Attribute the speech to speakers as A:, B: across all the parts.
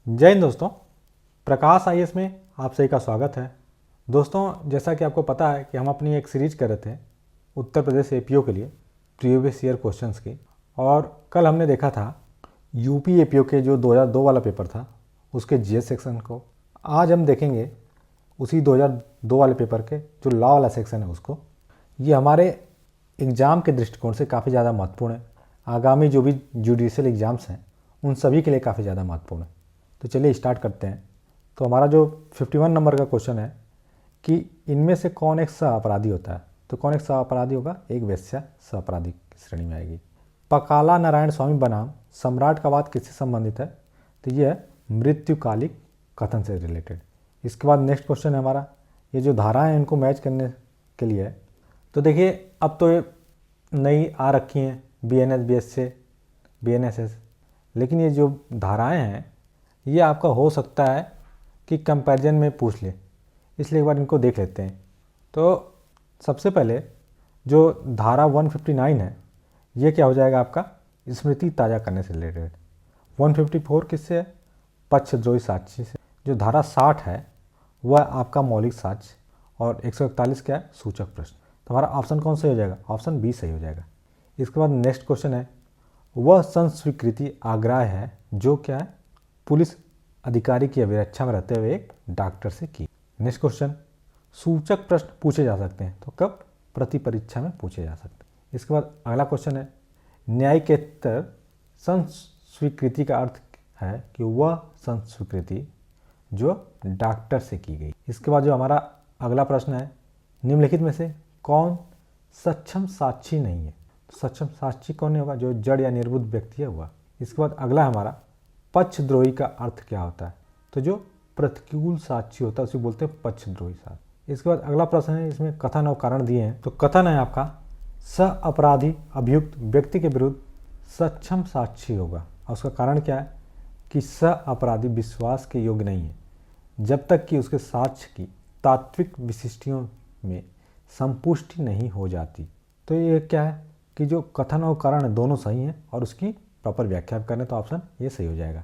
A: जय हिंद दोस्तों, प्रकाश आईएएस में आप सभी का स्वागत है। दोस्तों, जैसा कि आपको पता है कि हम अपनी एक सीरीज कर रहे थे उत्तर प्रदेश एपीओ के लिए प्रीवियस ईयर क्वेश्चंस की, और कल हमने देखा था यूपी एपीओ के जो 2002 वाला पेपर था उसके जीएस सेक्शन को। आज हम देखेंगे उसी 2002 वाले पेपर के जो लॉ वाला सेक्शन है उसको। ये हमारे एग्ज़ाम के दृष्टिकोण से काफ़ी ज़्यादा महत्वपूर्ण है। आगामी जो भी जुडिशियल एग्ज़ाम्स हैं उन सभी के लिए काफ़ी ज़्यादा महत्वपूर्ण है। तो चलिए स्टार्ट करते हैं। तो हमारा जो 51 नंबर का क्वेश्चन है कि इनमें से कौन एक सह अपराधी होता है। तो कौन एक सह अपराधी होगा? एक वेश्या सह अपराधी की श्रेणी में आएगी। पकाला नारायण स्वामी बनाम सम्राट का वाद किससे संबंधित है? तो ये है मृत्युकालिक कथन से रिलेटेड। इसके बाद नेक्स्ट क्वेश्चन है हमारा, ये जो धाराएं हैं इनको मैच करने के लिए है। तो देखिए, अब तो ये नई आ रखी हैं बीएनएस, बीएसए, बीएनएसएस, लेकिन ये जो धाराएं हैं ये आपका हो सकता है कि कंपैरिजन में पूछ ले, इसलिए एक बार इनको देख लेते हैं। तो सबसे पहले जो धारा 159 है ये क्या हो जाएगा आपका? स्मृति ताज़ा करने से रिलेटेड। 154 किससे है? पक्षद्रोही साक्ष्य से। जो धारा 60 है वह आपका मौलिक साक्ष्य, और 141 क्या है? सूचक प्रश्न। तो हमारा ऑप्शन कौन सही हो जाएगा? ऑप्शन बी सही हो जाएगा। इसके बाद नेक्स्ट क्वेश्चन है, वह संस्वीकृति आग्रह है जो क्या है? पुलिस अधिकारी की अभिरक्षा में रहते हुए एक डॉक्टर से की। नेक्स्ट क्वेश्चन, सूचक प्रश्न पूछे जा सकते हैं तो कब? प्रति परीक्षा में पूछे जा सकते हैं। इसके बाद अगला क्वेश्चन है, न्यायिकेतर संस्वीकृति का अर्थ है कि वह संस्वीकृति जो डॉक्टर से की गई। इसके बाद जो हमारा अगला प्रश्न है, निम्नलिखित में से कौन सक्षम साक्षी नहीं है? सक्षम साक्षी कौन नहीं होगा? जो जड़ या निर्बुद्ध व्यक्ति है वह। इसके बाद अगला हमारा, पक्षद्रोही का अर्थ क्या होता है? तो जो प्रतिकूल साक्षी होता है उसे बोलते हैं पक्षद्रोही साक्षी। इसके बाद अगला प्रश्न है, इसमें कथन और कारण दिए हैं। तो कथन है आपका, सह अपराधी अभियुक्त व्यक्ति के विरुद्ध सक्षम साक्षी होगा, और उसका कारण क्या है कि सह अपराधी विश्वास के योग्य नहीं है जब तक कि उसके साक्ष्य की तात्विक विशिष्टियों में संपुष्टि नहीं हो जाती। तो ये क्या है कि जो कथन और कारण दोनों सही हैं और उसकी प्रॉपर व्याख्या करें तो ऑप्शन ये सही हो जाएगा।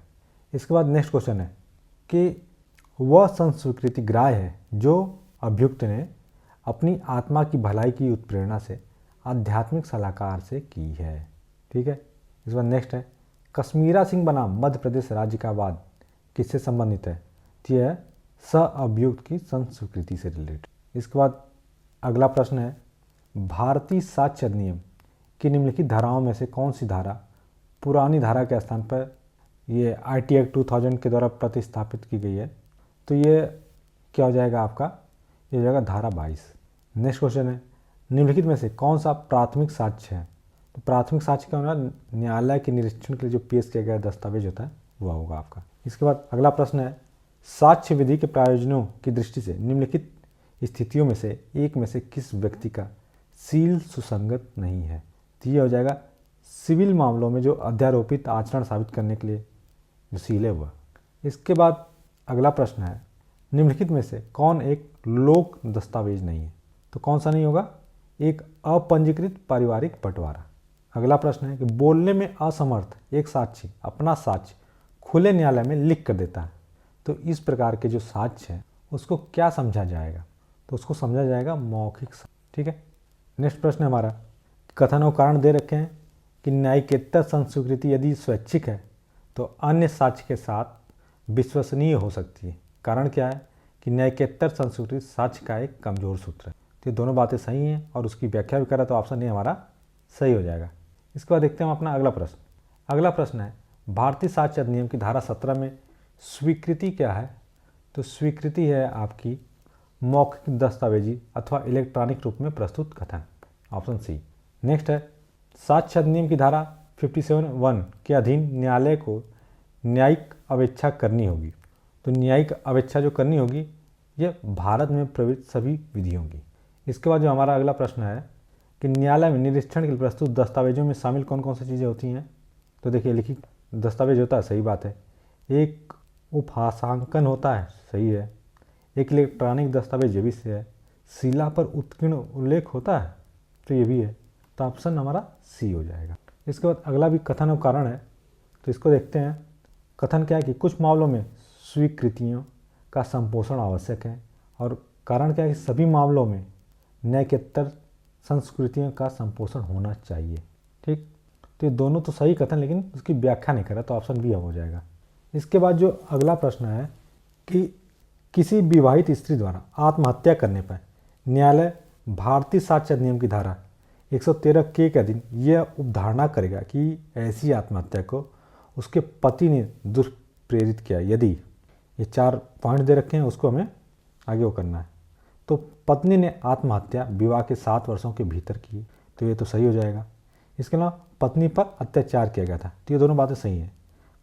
A: इसके बाद नेक्स्ट क्वेश्चन है कि वह संस्वीकृति ग्राह्य है जो अभियुक्त ने अपनी आत्मा की भलाई की उत्प्रेरणा से आध्यात्मिक सलाहकार से की है। ठीक है। इसके बाद नेक्स्ट है, कश्मीरा सिंह बनाम मध्य प्रदेश राज्य का वाद किससे संबंधित है? तो यह सह अभियुक्त की संस्वीकृति से रिलेटेड। इसके बाद अगला प्रश्न है, भारतीय साक्ष्य अधिनियम की निम्नलिखित धाराओं में से कौन सी धारा पुरानी धारा के स्थान पर ये आईटी एक्ट 2000 के द्वारा प्रतिस्थापित की गई है? तो ये क्या हो जाएगा आपका? ये हो जाएगा धारा 22। नेक्स्ट क्वेश्चन है, निम्नलिखित में से कौन सा प्राथमिक साक्ष्य है? तो प्राथमिक साक्ष्य क्या होगा? न्यायालय के निरीक्षण के लिए जो पेश किया गया दस्तावेज होता है वह होगा आपका। इसके बाद अगला प्रश्न है, साक्ष्य विधि के प्रयोजनों की दृष्टि से निम्नलिखित स्थितियों में से एक में से किस व्यक्ति का सील सुसंगत नहीं है? तो ये हो जाएगा सिविल मामलों में जो अध्यारोपित आचरण साबित करने के लिए जो सील है वह। इसके बाद अगला प्रश्न है, निम्नलिखित में से कौन एक लोक दस्तावेज नहीं है? तो कौन सा नहीं होगा? एक अपंजीकृत पारिवारिक बंटवारा। अगला प्रश्न है कि बोलने में असमर्थ एक साक्षी अपना साक्ष्य खुले न्यायालय में लिख कर देता है, तो इस प्रकार के जो साक्ष्य है उसको क्या समझा जाएगा? तो उसको समझा जाएगा मौखिक साक्ष्य। ठीक है। नेक्स्ट प्रश्न है हमारा, कथन और कारण दे रखे हैं कि न्यायिकेतर संस्वीकृति यदि स्वैच्छिक है तो अन्य साक्ष्य के साथ विश्वसनीय हो सकती है। कारण क्या है कि न्यायिकेतर संस्वीकृति साक्ष्य का एक कमजोर सूत्र है। तो ये दोनों बातें सही हैं और उसकी व्याख्या भी करा तो ऑप्शन ए हमारा सही हो जाएगा। इसके बाद देखते हैं हम अपना अगला प्रश्न। अगला प्रश्न है, भारतीय साक्ष्य अधिनियम की धारा 17 में स्वीकृति क्या है? तो स्वीकृति है आपकी मौखिक दस्तावेजी अथवा इलेक्ट्रॉनिक रूप में प्रस्तुत कथन, ऑप्शन सी। नेक्स्ट है, साक्ष्य अधिनियम की धारा 57(1) के अधीन न्यायालय को न्यायिक अवेक्षा करनी होगी। तो न्यायिक अवेक्षा जो करनी होगी ये भारत में प्रवृत्त सभी विधियों की। इसके बाद जो हमारा अगला प्रश्न है कि न्यायालय में निरीक्षण के लिए प्रस्तुत दस्तावेजों में शामिल कौन कौन सी चीज़ें होती हैं? तो देखिए, लिखित दस्तावेज होता है, सही बात है। एक उपहासांकन होता है, सही है। एक इलेक्ट्रॉनिक दस्तावेज, ये भी सही है। शिला पर उत्कीर्ण उल्लेख होता है, तो ये भी है। तो ऑप्शन हमारा सी हो जाएगा। इसके बाद अगला भी कथन और कारण है, तो इसको देखते हैं। कथन क्या है कि कुछ मामलों में स्वीकृतियों का संपोषण आवश्यक है, और कारण क्या है कि सभी मामलों में न्यायोत्तर संस्कृतियों का संपोषण होना चाहिए। ठीक, तो ये दोनों तो सही कथन, लेकिन उसकी व्याख्या नहीं करा, तो ऑप्शन बी हो जाएगा। इसके बाद जो अगला प्रश्न है कि किसी विवाहित स्त्री द्वारा आत्महत्या करने पर न्यायालय भारतीय साक्ष्य अधिनियम की धारा 113 के अधीन यह उपधारणा करेगा कि ऐसी आत्महत्या को उसके पति ने दुष्प्रेरित किया यदि, ये 4 पॉइंट दे रखे हैं, उसको हमें आगे वो करना है। तो पत्नी ने आत्महत्या विवाह के 7 वर्षों के भीतर की, तो ये तो सही हो जाएगा। इसके अलावा पत्नी पर अत्याचार किया गया था, तो ये दोनों बातें सही हैं।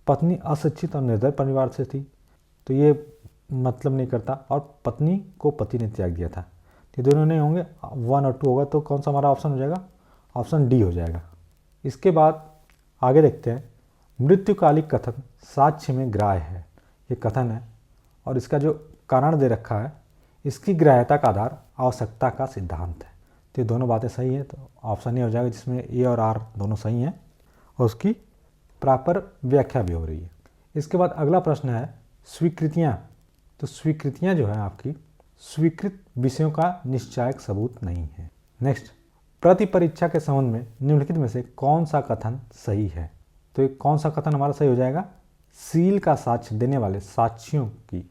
A: पत्नी अशिक्षित और निर्धन परिवार से थी, तो ये मतलब नहीं करता, और पत्नी को पति ने त्याग दिया था, तो ये दोनों नहीं होंगे, 1 और 2 होगा। तो कौन सा हमारा ऑप्शन हो जाएगा? ऑप्शन डी हो जाएगा। इसके बाद आगे देखते हैं, मृत्युकालिक कथन साक्ष्य में ग्राह्य है, ये कथन है, और इसका जो कारण दे रखा है, इसकी ग्राह्यता का आधार आवश्यकता का सिद्धांत है, तो ये दोनों बातें सही है, तो ऑप्शन ए हो जाएगा, जिसमें ए और आर दोनों सही हैं और उसकी प्रॉपर व्याख्या भी हो रही है। इसके बाद अगला प्रश्न है स्वीकृतियाँ। तो स्वीकृतियाँ जो है आपकी स्वीकृत विषयों का निश्चायक सबूत नहीं है। नेक्स्ट, प्रति परीक्षा के संबंध में निम्नलिखित में से कौन सा कथन सही है? तो एक कौन सा कथन हमारा सही हो जाएगा? सील का साक्ष्य देने वाले साक्ष्यों की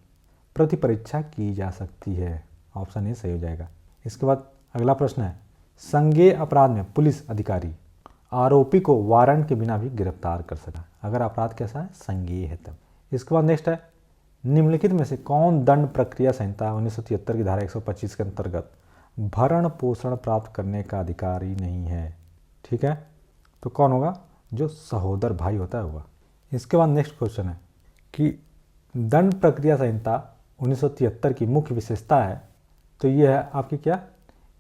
A: प्रति परीक्षा की जा सकती है, ऑप्शन ए सही हो जाएगा। इसके बाद अगला प्रश्न है, संज्ञेय अपराध में पुलिस अधिकारी आरोपी को वारंट के बिना भी गिरफ्तार कर सका, अगर अपराध कैसा है? संज्ञेय है तब। इसके बाद नेक्स्ट है, निम्नलिखित में से कौन दंड प्रक्रिया संहिता 1973 की धारा 125 के अंतर्गत भरण पोषण प्राप्त करने का अधिकारी नहीं है? ठीक है, तो कौन होगा? जो सहोदर भाई होता है हुआ। इसके बाद नेक्स्ट क्वेश्चन है कि दंड प्रक्रिया संहिता 1973 की मुख्य विशेषता है, तो ये है आपकी क्या?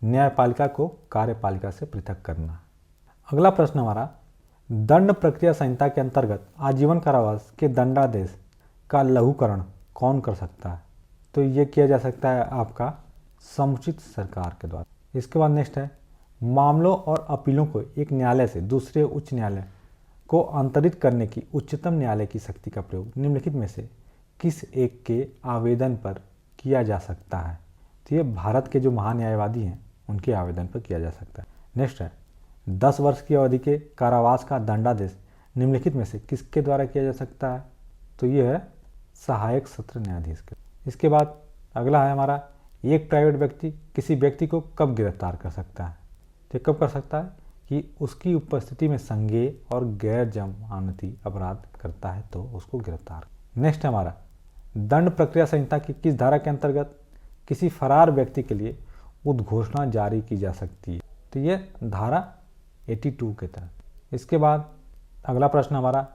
A: न्यायपालिका को कार्यपालिका से पृथक करना। अगला प्रश्न हमारा, दंड प्रक्रिया संहिता के अंतर्गत आजीवन कारावास के दंडादेश का लघुकरण कौन कर सकता है? तो ये किया जा सकता है आपका समुचित सरकार के द्वारा। इसके बाद नेक्स्ट है, मामलों और अपीलों को एक न्यायालय से दूसरे उच्च न्यायालय को अंतरित करने की उच्चतम न्यायालय की शक्ति का प्रयोग निम्नलिखित में से किस एक के आवेदन पर किया जा सकता है? तो ये भारत के जो महान्यायवादी हैं उनके आवेदन पर किया जा सकता है। नेक्स्ट है, 10 वर्ष की अवधि के कारावास का दंडादेश निम्नलिखित में से किसके द्वारा किया जा सकता है? तो ये है सहायक सत्र न्यायाधीश के। इसके बाद अगला है हमारा, एक प्राइवेट व्यक्ति किसी व्यक्ति को कब गिरफ्तार कर सकता है? तो कब कर सकता है कि उसकी उपस्थिति में संज्ञेय और गैर जमानती अपराध करता है तो उसको गिरफ्तार। नेक्स्ट है हमारा, दंड प्रक्रिया संहिता की किस धारा के अंतर्गत किसी फरार व्यक्ति के लिए उद्घोषणा जारी की जा सकती है? तो ये धारा 82 के तहत। इसके बाद अगला प्रश्न हमारा,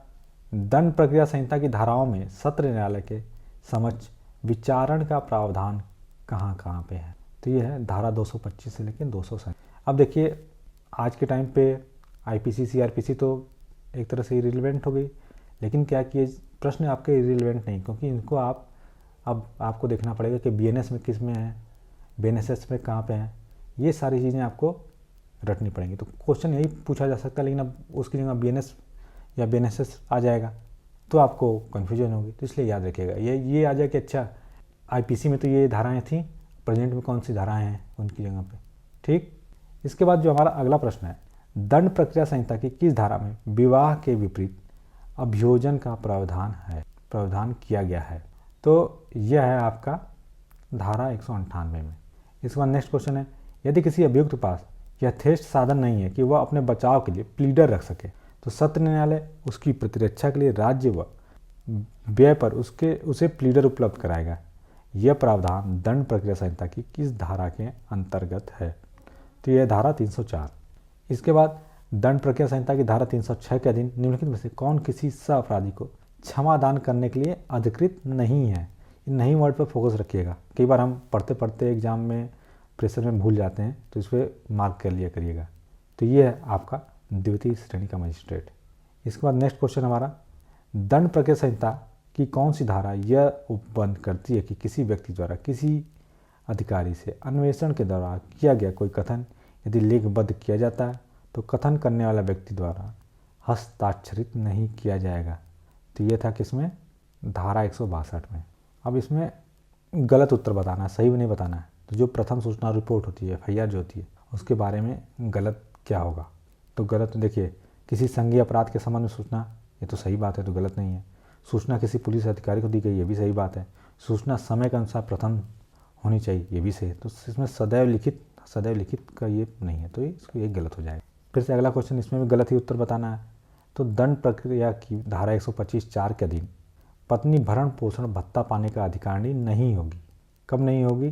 A: दंड प्रक्रिया संहिता की धाराओं में सत्र न्यायालय के समक्ष विचारण का प्रावधान कहाँ कहाँ पे है? तो ये है धारा 225 से लेकर 207। अब देखिए, आज के टाइम पे आईपीसी सीआरपीसी तो एक तरह से इरिलेवेंट हो गई, लेकिन क्या कि प्रश्न आपके इरिलेवेंट नहीं, क्योंकि इनको अब आपको देखना पड़ेगा कि बीएनएस में किस में है, बीएनएसएस में कहाँ पे है, ये सारी चीज़ें आपको रटनी पड़ेंगी। तो क्वेश्चन यही पूछा जा सकता है, लेकिन अब उसकी जगह बीएनएस या बीएनएसएस आ जाएगा तो आपको कन्फ्यूजन होगी, तो इसलिए याद रखिएगा ये आ जाए कि अच्छा आईपीसी में तो ये धाराएं थी, प्रेजेंट में कौन सी धाराएं हैं उनकी जगह पे। ठीक, इसके बाद जो हमारा अगला प्रश्न है, दंड प्रक्रिया संहिता की किस धारा में विवाह के विपरीत अभियोजन का प्रावधान किया गया है? तो यह है आपका धारा 198 में। इसके बाद नेक्स्ट क्वेश्चन है, यदि किसी अभियुक्त के पास यथेष्ट साधन नहीं है कि वह अपने बचाव के लिए प्लीडर रख सके, तो सत्र न्यायालय उसकी प्रतिरक्षा के लिए राज्य व व्यय पर उसे प्लीडर उपलब्ध कराएगा। यह प्रावधान दंड प्रक्रिया संहिता की किस धारा के अंतर्गत है? तो यह धारा 304। इसके बाद दंड प्रक्रिया संहिता की धारा 306 के अधीन निम्नलिखित में से कौन किसी सह अपराधी को क्षमा दान करने के लिए अधिकृत नहीं है? इन नहीं वर्ड पर फोकस रखिएगा, कई बार हम पढ़ते पढ़ते एग्जाम में प्रेशर में भूल जाते हैं, तो इस पर मार्क कर लिया करिएगा। तो ये है आपका द्वितीय श्रेणी का मजिस्ट्रेट। इसके बाद नेक्स्ट क्वेश्चन हमारा, दंड प्रक्रिया संहिता की कौन सी धारा यह उपबंध करती है कि किसी व्यक्ति द्वारा किसी अधिकारी से अन्वेषण के दौरान किया गया कोई कथन यदि लेखबद्ध किया जाता है तो कथन करने वाला व्यक्ति द्वारा हस्ताक्षरित नहीं किया जाएगा? तो ये था किसमें, धारा 162 में। अब इसमें गलत उत्तर बताना है, सही भी नहीं बताना है। तो जो प्रथम सूचना रिपोर्ट होती है, FIR जो होती है, उसके बारे में गलत क्या होगा। तो गलत देखिए, किसी संज्ञेय अपराध के संबंध में सूचना, ये तो सही बात है, तो गलत नहीं है। सूचना किसी पुलिस अधिकारी को दी गई, ये भी सही बात है। सूचना समय के अनुसार प्रथम होनी चाहिए, ये भी सही है। तो इसमें सदैव लिखित का ये नहीं है, तो इसको ये गलत हो जाएगा। फिर से अगला क्वेश्चन, इसमें भी गलत ही उत्तर बताना है। तो दंड प्रक्रिया की धारा 125(4) के अधीन पत्नी भरण पोषण भत्ता पाने का अधिकारी नहीं होगी। कब नहीं होगी,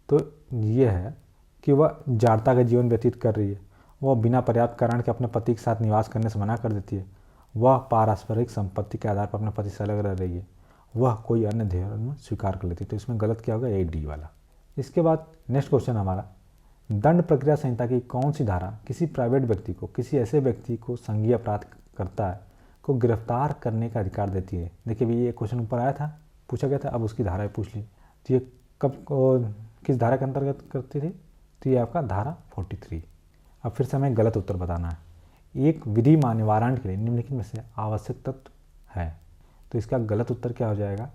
A: तो ये है कि वह जाड़ता का जीवन व्यतीत कर रही है, वह बिना पर्याप्त कारण के अपने पति के साथ निवास करने से मना कर देती है, वह पारस्परिक संपत्ति के आधार पर अपने पति से अलग रह रही है, वह कोई अन्य धर्म स्वीकार कर लेती है। तो इसमें गलत क्या होगा, A, D वाला। इसके बाद नेक्स्ट क्वेश्चन हमारा, दंड प्रक्रिया संहिता की कौन सी धारा किसी प्राइवेट व्यक्ति को, किसी ऐसे व्यक्ति को संज्ञेय अपराध करता है को गिरफ्तार करने का अधिकार देती है। देखिए भैया, ये क्वेश्चन ऊपर आया था, पूछा गया था, अब उसकी धारा पूछ ली। तो ये किस धारा के अंतर्गत करती थी, तो ये आपका धारा 43। अब फिर से हमें गलत उत्तर बताना है। एक विधि निवारण के लिए निम्नलिखित में से आवश्यक तत्व है, तो इसका गलत उत्तर क्या हो जाएगा,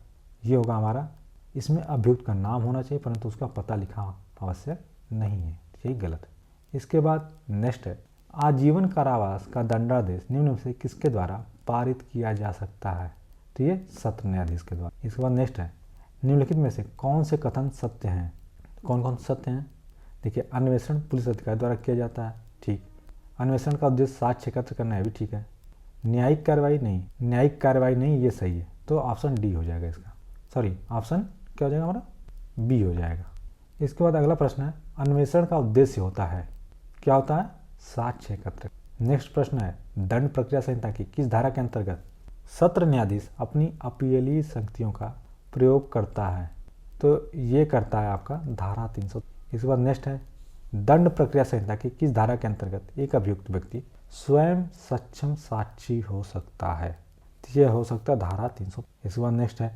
A: ये होगा हमारा, इसमें अभियुक्त का नाम होना चाहिए परंतु उसका पता लिखा आवश्यक नहीं है, यही गलत है। इसके बाद नेक्स्ट है, आजीवन कारावास का दंडादेश निम्न में से किसके द्वारा पारित किया जा सकता है, तो ये सत्र न्यायाधीश के द्वारा। इसके बाद नेक्स्ट है, निम्नलिखित में से कौन से कथन सत्य हैं, कौन कौन सत्य हैं। देखिए, अन्वेषण पुलिस अधिकारी द्वारा किया जाता है, ठीक। अन्वेषण का उद्देश्य साक्ष्य एकत्र करना है, भी ठीक है। न्यायिक कार्रवाई नहीं, ये सही है, तो ऑप्शन डी हो जाएगा इसका, सॉरी ऑप्शन क्या हो जाएगा हमारा, बी हो जाएगा। इसके बाद अगला प्रश्न है, अन्वेषण का उद्देश्य होता है, क्या होता है, साक्ष्य एकत्र। नेक्स्ट प्रश्न है, दंड प्रक्रिया संहिता की किस धारा के अंतर्गत सत्र न्यायाधीश अपनी अपीलीय शक्तियों का प्रयोग करता है, तो ये करता है आपका धारा 300। इसके बाद नेक्स्ट है, दंड प्रक्रिया संहिता की किस धारा के अंतर्गत एक अभियुक्त व्यक्ति स्वयं सक्षम साक्षी हो सकता है, तो ये हो सकता है धारा 300। इसके बाद नेक्स्ट है,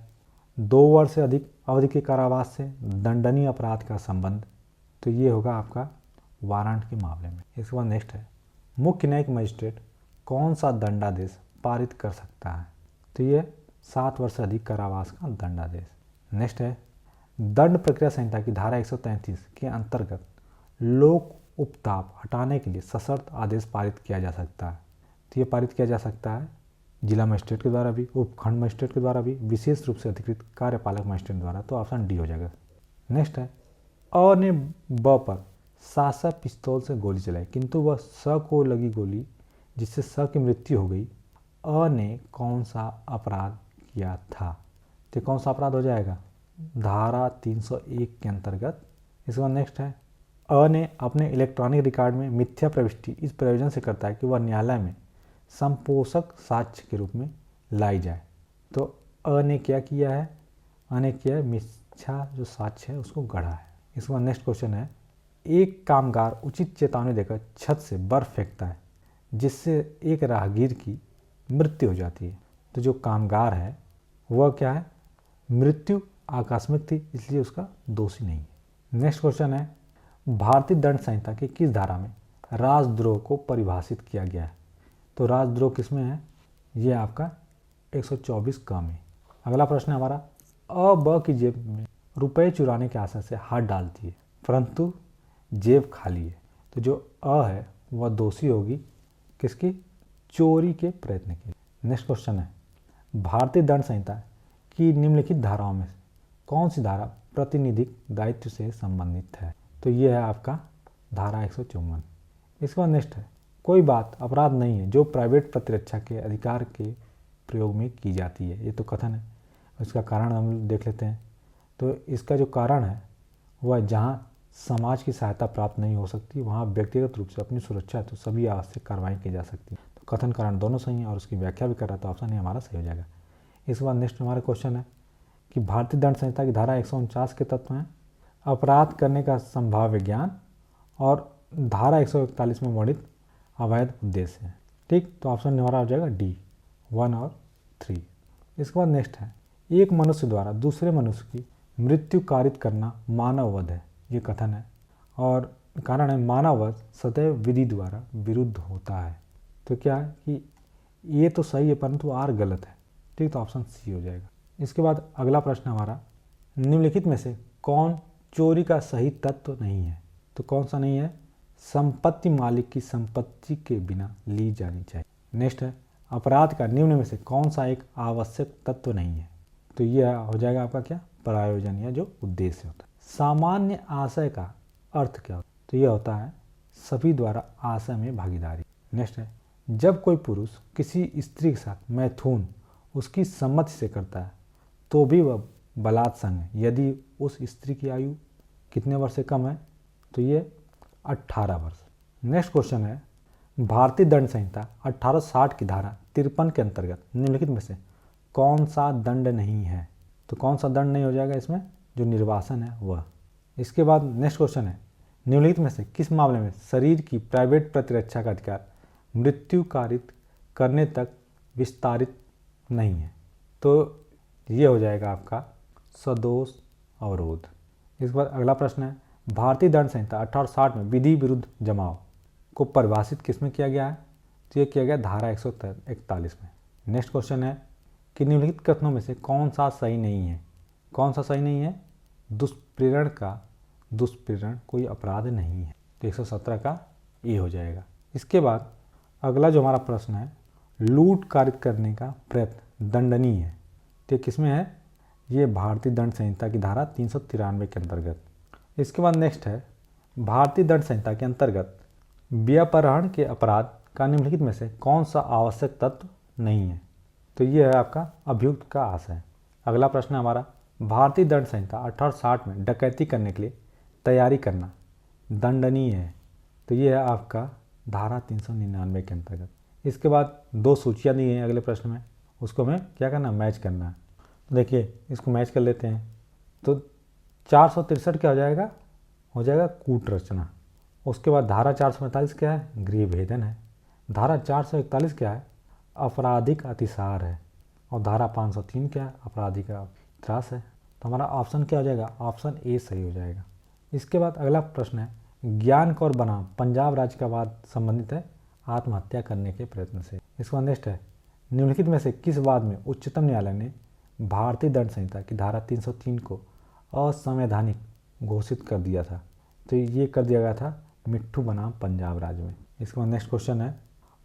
A: 2 वर्ष से अधिक अवधि के कारावास से दंडनीय अपराध का संबंध, तो ये होगा आपका वारंट के मामले में। इसके बाद नेक्स्ट है, मुख्य न्यायिक मजिस्ट्रेट कौन सा दंडादेश पारित कर सकता है, तो ये 7 वर्ष से अधिक कारावास का दंडादेश। नेक्स्ट है, दंड प्रक्रिया संहिता की धारा 133 के अंतर्गत लोक उपताप हटाने के लिए सशर्त आदेश पारित किया जा सकता है, तो ये पारित किया जा सकता है जिला मजिस्ट्रेट के द्वारा भी, उपखंड मजिस्ट्रेट के द्वारा भी, विशेष रूप से अधिकृत कार्यपालक मजिस्ट्रेट द्वारा, तो ऑप्शन डी हो जाएगा। नेक्स्ट है, अ ने ब पर सासा पिस्तौल से गोली चलाई किंतु वह स को लगी गोली जिससे स की मृत्यु हो गई, अ ने कौन सा अपराध किया था, तो कौन सा अपराध हो जाएगा, धारा 301 के अंतर्गत। इसके बाद नेक्स्ट है, अ ने अपने इलेक्ट्रॉनिक रिकॉर्ड में मिथ्या प्रविष्टि इस प्रयोजन से करता है कि वह न्यायालय में संपोषक साक्ष्य के रूप में लाई जाए, तो अ ने क्या किया है, अ ने किया है मिथ्या जो साक्ष्य है उसको गढ़ा है। इसके बाद नेक्स्ट क्वेश्चन है, एक कामगार उचित चेतावनी देकर छत से बर्फ फेंकता है जिससे एक राहगीर की मृत्यु हो जाती है, तो जो कामगार है वह क्या है, मृत्यु आकस्मिक थी इसलिए उसका दोषी नहीं है। नेक्स्ट क्वेश्चन है, भारतीय दंड संहिता की किस धारा में राजद्रोह को परिभाषित किया गया है, तो राजद्रोह किसमें है, ये आपका 124 क में। अगला प्रश्न है हमारा, अ ब की जेब में रुपए चुराने के आशा से हाथ डालती है परंतु जेब खाली है, तो जो अ है वह दोषी होगी किसकी, चोरी के प्रयत्न की। नेक्स्ट क्वेश्चन है, भारतीय दंड संहिता की निम्नलिखित धाराओं में से कौन सी धारा प्रतिनिधिक दायित्व से संबंधित है, तो ये है आपका धारा 154। इसके बाद नेक्स्ट है, कोई बात अपराध नहीं है जो प्राइवेट प्रतिरक्षा के अधिकार के प्रयोग में की जाती है, ये तो कथन है, इसका कारण हम देख लेते हैं। तो इसका जो कारण है वह जहाँ समाज की सहायता प्राप्त नहीं हो सकती वहाँ व्यक्तिगत रूप से अपनी सुरक्षा तो सभी आवश्यक कार्रवाई की जा सकती है, तो कथन कारण दोनों सही हैं और उसकी व्याख्या भी कर रहा है, तो ऑप्शन ए हमारा सही हो जाएगा। इसके बाद नेक्स्ट हमारा क्वेश्चन है कि भारतीय दंड संहिता की धारा 149 के तत्व हैं, अपराध करने का संभाव्य ज्ञान और धारा 141 में वर्णित अवैध उद्देश्य है, ठीक, तो ऑप्शन हमारा हो जाएगा डी 1 और 3। इसके बाद नेक्स्ट है, एक मनुष्य द्वारा दूसरे मनुष्य की मृत्यु कारित करना मानववध है, ये कथन है और कारण है मानववध सदैव विधि द्वारा विरुद्ध होता है, तो क्या है कि ये तो सही है परंतु आर गलत है, ठीक, तो ऑप्शन सी हो जाएगा। इसके बाद अगला प्रश्न हमारा, निम्नलिखित में से कौन चोरी का सही तत्व नहीं है? तो कौन सा नहीं है? संपत्ति मालिक की संपत्ति के बिना ली जानी चाहिए। नेक्स्ट है, अपराध का निम्न में से कौन सा एक आवश्यक तत्व नहीं है? तो यह हो जाएगा आपका क्या? प्रयोजन या जो उद्देश्य होता है। सामान्य आशय का अर्थ क्या होता है? तो यह होता है सभी द्वारा आशय में भागीदारी। नेक्स्ट है, जब कोई पुरुष किसी स्त्री के साथ मैथुन उसकी सम्मति से करता है तो भी वह बलात्संग है यदि उस स्त्री की आयु कितने वर्ष से कम है? तो ये 18 वर्ष। नेक्स्ट क्वेश्चन है, भारतीय दंड संहिता 1860 की धारा 53 के अंतर्गत निम्नलिखित में से कौन सा दंड नहीं है? तो कौन सा दंड नहीं हो जाएगा इसमें? जो निर्वासन है वह। इसके बाद नेक्स्ट क्वेश्चन है, निम्नलिखित में से किस मामले में शरीर की प्राइवेट प्रतिरक्षा का अधिकार मृत्यु कारित करने तक विस्तारित नहीं है? तो ये हो जाएगा आपका सदोष अवरोध। इसके बाद अगला प्रश्न है, भारतीय दंड संहिता 1860 में विधि विरुद्ध जमाव को परिभाषित किसमें किया गया है? तो ये किया गया धारा 141 में। नेक्स्ट क्वेश्चन है कि निम्नलिखित कथनों में से कौन सा सही नहीं है? कौन सा सही नहीं है? दुष्प्रेरण कोई अपराध नहीं है। तो 117 का ए हो जाएगा। इसके बाद अगला जो हमारा प्रश्न है, लूट कारित करने का प्रयत्न दंडनीय है। तो किसमें है? ये भारतीय दंड संहिता की धारा 393 के अंतर्गत। इसके बाद नेक्स्ट है, भारतीय दंड संहिता के अंतर्गत व्यापहरण के अपराध का निम्नलिखित में से कौन सा आवश्यक तत्व नहीं है? तो ये है आपका अभियुक्त का आशय। अगला प्रश्न है हमारा, भारतीय दंड संहिता 1860 में डकैती करने के लिए तैयारी करना दंडनीय है। तो ये है आपका धारा 399 के अंतर्गत। इसके बाद 2 सूचियाँ दी हैं अगले प्रश्न में, उसको हमें क्या करना? मैच करना है। तो देखिए इसको मैच कर लेते हैं। तो 463 क्या हो जाएगा? हो जाएगा कूट रचना। उसके बाद धारा 445 क्या है? गृह भेदन है। धारा 441 क्या है? आपराधिक अतिसार है। और धारा 503 क्या है? आपराधिक त्रास है। तो हमारा ऑप्शन क्या हो जाएगा? ऑप्शन ए सही हो जाएगा। इसके बाद अगला प्रश्न है, ज्ञान कौर बनाम पंजाब राज्य का वाद संबंधित है आत्महत्या करने के प्रयत्न से। इसके बाद नेक्स्ट है, निम्नलिखित में से किस वाद में उच्चतम न्यायालय ने भारतीय दंड संहिता की धारा 303 को असंवैधानिक घोषित कर दिया था? तो ये कर दिया गया था मिट्ठू बनाम पंजाब राज्य में। इसके बाद नेक्स्ट क्वेश्चन है,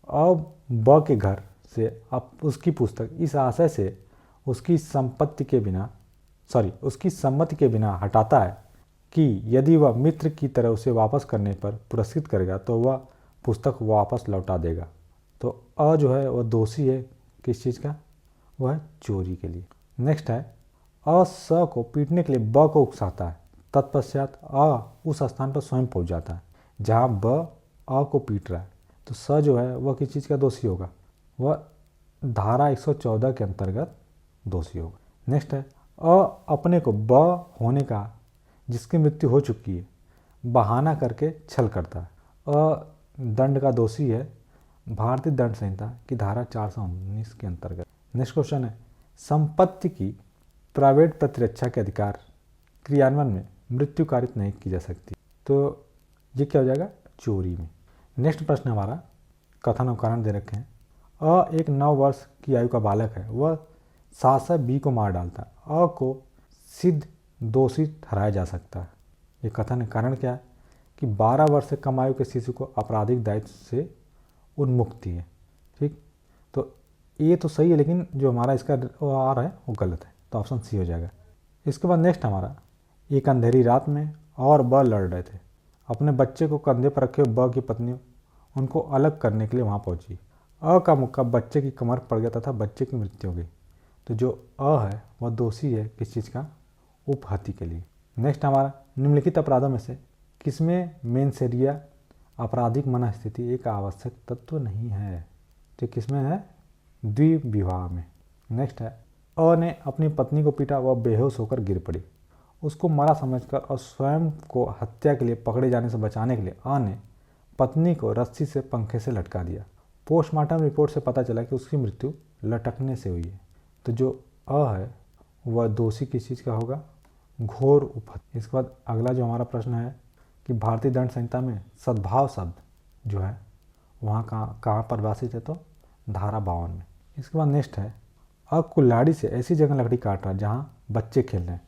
A: अब ब के घर से अब उसकी पुस्तक इस आशय से उसकी सम्मति के बिना हटाता है कि यदि वह मित्र की तरह उसे वापस करने पर पुरस्कृत करेगा तो वह पुस्तक वापस लौटा देगा। तो अ जो है वह दोषी है किस चीज़ का? वह है चोरी के लिए। नेक्स्ट है, अ स को पीटने के लिए ब को उकसाता है, तत्पश्चात अ उस स्थान पर स्वयं पहुंच जाता है जहां ब अ को पीट रहा है। तो स जो है वह किस चीज़ का दोषी होगा? वह धारा 114 के अंतर्गत दोषी होगा। नेक्स्ट है, अ अपने को ब होने का जिसकी मृत्यु हो चुकी है बहाना करके छल करता है। अ दंड का दोषी है भारतीय दंड संहिता की धारा 419 के अंतर्गत। नेक्स्ट क्वेश्चन है, संपत्ति की प्राइवेट प्रतिरक्षा के अधिकार क्रियान्वयन में मृत्यु कारित नहीं की जा सकती। तो ये क्या हो जाएगा? चोरी में। नेक्स्ट प्रश्न हमारा, कथन और कारण दे रखे हैं, अ एक 9 वर्ष की आयु का बालक है, वह शासक बी को मार डालता है, अ को सिद्ध दोषी ठहराया जा सकता है। ये कथन है। कारण क्या है? कि 12 वर्ष से कम आयु के शिशु को आपराधिक दायित्व से उन्मुक्ति है। ठीक, तो ये तो सही है, लेकिन जो हमारा इसका आ रहा है वो गलत है। तो ऑप्शन सी हो जाएगा। इसके बाद नेक्स्ट हमारा, एक अंधेरी रात में और ब लड़ रहे थे, अपने बच्चे को कंधे पर रखे हुए ब की पत्नी उनको अलग करने के लिए वहाँ पहुँची। अ का मुक्का बच्चे की कमर पड़ गया तथा बच्चे की मृत्यु हो गई। तो जो अ है वह दोषी है किस चीज़ का? उपहत्या के लिए। नेक्स्ट हमारा, निम्नलिखित अपराधों में से किसमें मेंसेरिया आपराधिक मनस्थिति एक आवश्यक तत्व नहीं है? तो किसमें है? द्विविवाह में। नेक्स्ट है, अ ने अपनी पत्नी को पीटा, वह बेहोश होकर गिर पड़ी। उसको मरा समझकर और स्वयं को हत्या के लिए पकड़े जाने से बचाने के लिए अ ने पत्नी को रस्सी से पंखे से लटका दिया। पोस्टमार्टम रिपोर्ट से पता चला कि उसकी मृत्यु लटकने से हुई है। तो जो अ है वह दोषी किस चीज़ का होगा? घोर उपहत्या। इसके बाद अगला जो हमारा प्रश्न है कि भारतीय दंड संहिता में सद्भाव शब्द जो है वहाँ कहाँ परिभाषित है? तो धारा 52 में। इसके बाद नेक्स्ट है, कुल्हाड़ी से ऐसी जगह लकड़ी काट रहा है जहाँ बच्चे खेल रहे हैं।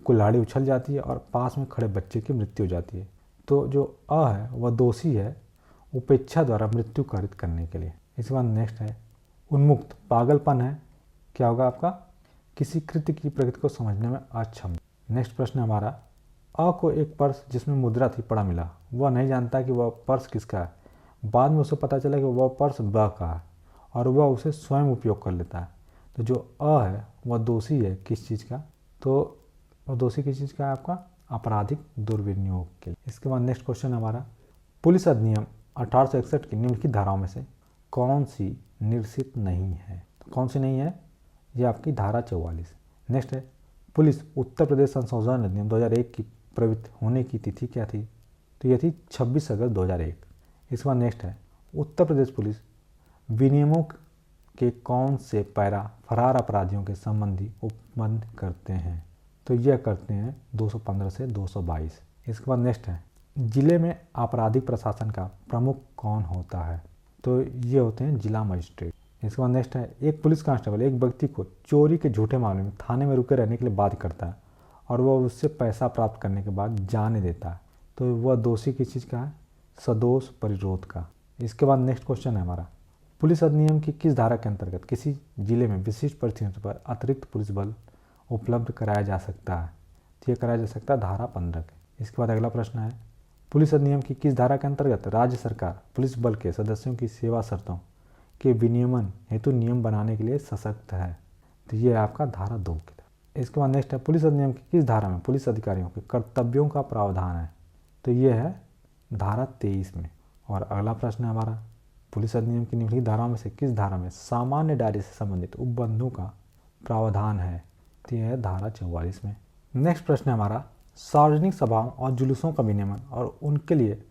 A: कुल्हाड़ी उछल जाती है और पास में खड़े बच्चे की मृत्यु हो जाती है। तो जो अ है वह दोषी है उपेक्षा द्वारा मृत्यु कारित करने के लिए। इसके बाद नेक्स्ट है उन्मुक्त, पागलपन है, क्या होगा आपका, किसी कृत्य की प्रकृति को समझने में अक्षम। नेक्स्ट प्रश्न है हमारा, अ को एक पर्स जिसमें मुद्रा थी पड़ा मिला, वह नहीं जानता कि वह पर्स किसका है। बाद में उसे पता चला कि वह पर्स ब का है और वह उसे स्वयं उपयोग कर लेता है। तो जो अ है वह दोषी है किस चीज़ का, तो वह दोषी किस चीज़ का है आपका, आपराधिक दुर्विनियोग के लिए। इसके बाद नेक्स्ट क्वेश्चन हमारा, पुलिस अधिनियम 1861 की निम्नलिखित धाराओं में से कौन सी निरसित नहीं है। तो कौन सी नहीं है, ये आपकी धारा 44। नेक्स्ट है पुलिस उत्तर प्रदेश संशोधन अधिनियम 2001 की प्रवृत्त होने की तिथि क्या थी, तो यह थी 26 अगस्त 2001। इसके बाद नेक्स्ट है उत्तर प्रदेश पुलिस विनियमों के कौन से पैरा फरार अपराधियों के संबंधी उपबंध करते हैं, तो यह करते हैं 215 से 222। इसके बाद नेक्स्ट है जिले में आपराधिक प्रशासन का प्रमुख कौन होता है, तो ये होते हैं जिला मजिस्ट्रेट। इसके बाद नेक्स्ट है एक पुलिस कांस्टेबल एक व्यक्ति को चोरी के झूठे मामले में थाने में रुके रहने के लिए बाध्य करता है और वह उससे पैसा प्राप्त करने के बाद जाने देता है, तो वह दोषी किस चीज़ का है, सदोष परिरोध का। इसके बाद नेक्स्ट क्वेश्चन है हमारा, पुलिस अधिनियम की किस धारा के अंतर्गत किसी जिले में विशिष्ट परिस्थितियों पर अतिरिक्त पुलिस बल उपलब्ध कराया जा सकता है, तो यह कराया जा सकता है धारा 15 के। इसके बाद अगला प्रश्न है पुलिस अधिनियम की किस धारा के अंतर्गत राज्य सरकार पुलिस बल के सदस्यों की सेवा शर्तों के विनियमन हेतु नियम बनाने के लिए सशक्त है, तो ये आपका धारा 2 की। इसके बाद नेक्स्ट है पुलिस अधिनियम की किस धारा में पुलिस अधिकारियों के कर्तव्यों का प्रावधान है, तो ये है धारा 23 में। और अगला प्रश्न है हमारा, पुलिस अधिनियम की निम्नलिखित धाराओं में से किस धारा में सामान्य दायरे से संबंधित उपबंधों का प्रावधान है, तो यह है धारा 44 में। नेक्स्ट प्रश्न है हमारा, सार्वजनिक सभाओं और जुलूसों का विनियमन और उनके लिए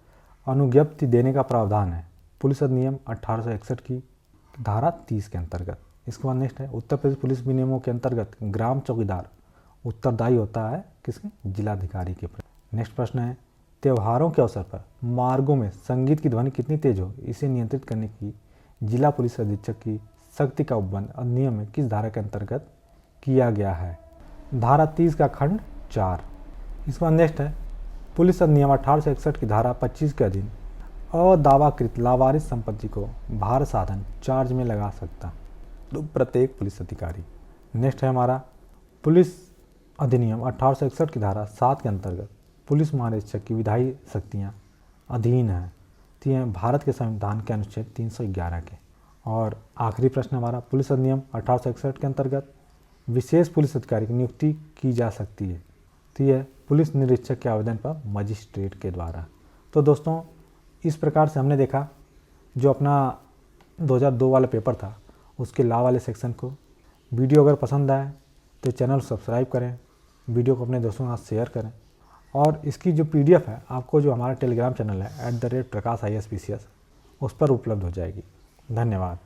A: अनुज्ञप्ति देने का प्रावधान है पुलिस अधिनियम 1861 की धारा 30 के अंतर्गत। इसके बाद नेक्स्ट है उत्तर प्रदेश पुलिस विनियमों के अंतर्गत ग्राम चौकीदार उत्तरदायी होता है किसके, जिलाधिकारी के प्रति। नेक्स्ट प्रश्न है त्योहारों के अवसर पर मार्गों में संगीत की ध्वनि कितनी तेज हो इसे नियंत्रित करने की जिला पुलिस अधीक्षक की शक्ति का उपबंध अधिनियम में किस धारा के अंतर्गत किया गया है, धारा 30 का खंड 4। इसके बाद नेक्स्ट है पुलिस अधिनियम 1861 की धारा 25 के अधीन अदावाकृत लावारिस संपत्ति को भार साधन चार्ज में लगा सकता तो प्रत्येक पुलिस अधिकारी। नेक्स्ट है हमारा पुलिस अधिनियम 1861 की धारा 7 के अंतर्गत पुलिस महानिरीक्षक की विधायी शक्तियाँ अधीन हैं, तो यह भारत के संविधान के अनुच्छेद 311 के। और आखिरी प्रश्न हमारा, पुलिस अधिनियम 1861 के अंतर्गत विशेष पुलिस अधिकारी की नियुक्ति की जा सकती है, तो यह पुलिस निरीक्षक के आवेदन पर मजिस्ट्रेट के द्वारा। तो दोस्तों इस प्रकार से हमने देखा जो अपना 2002 वाला पेपर था उसके लॉ वाले सेक्शन को। वीडियो अगर पसंद आए तो चैनल सब्सक्राइब करें, वीडियो को अपने दोस्तों के साथ शेयर करें और इसकी जो PDF है आपको जो हमारा टेलीग्राम चैनल है @PrakashISPCS उस पर उपलब्ध हो जाएगी। धन्यवाद।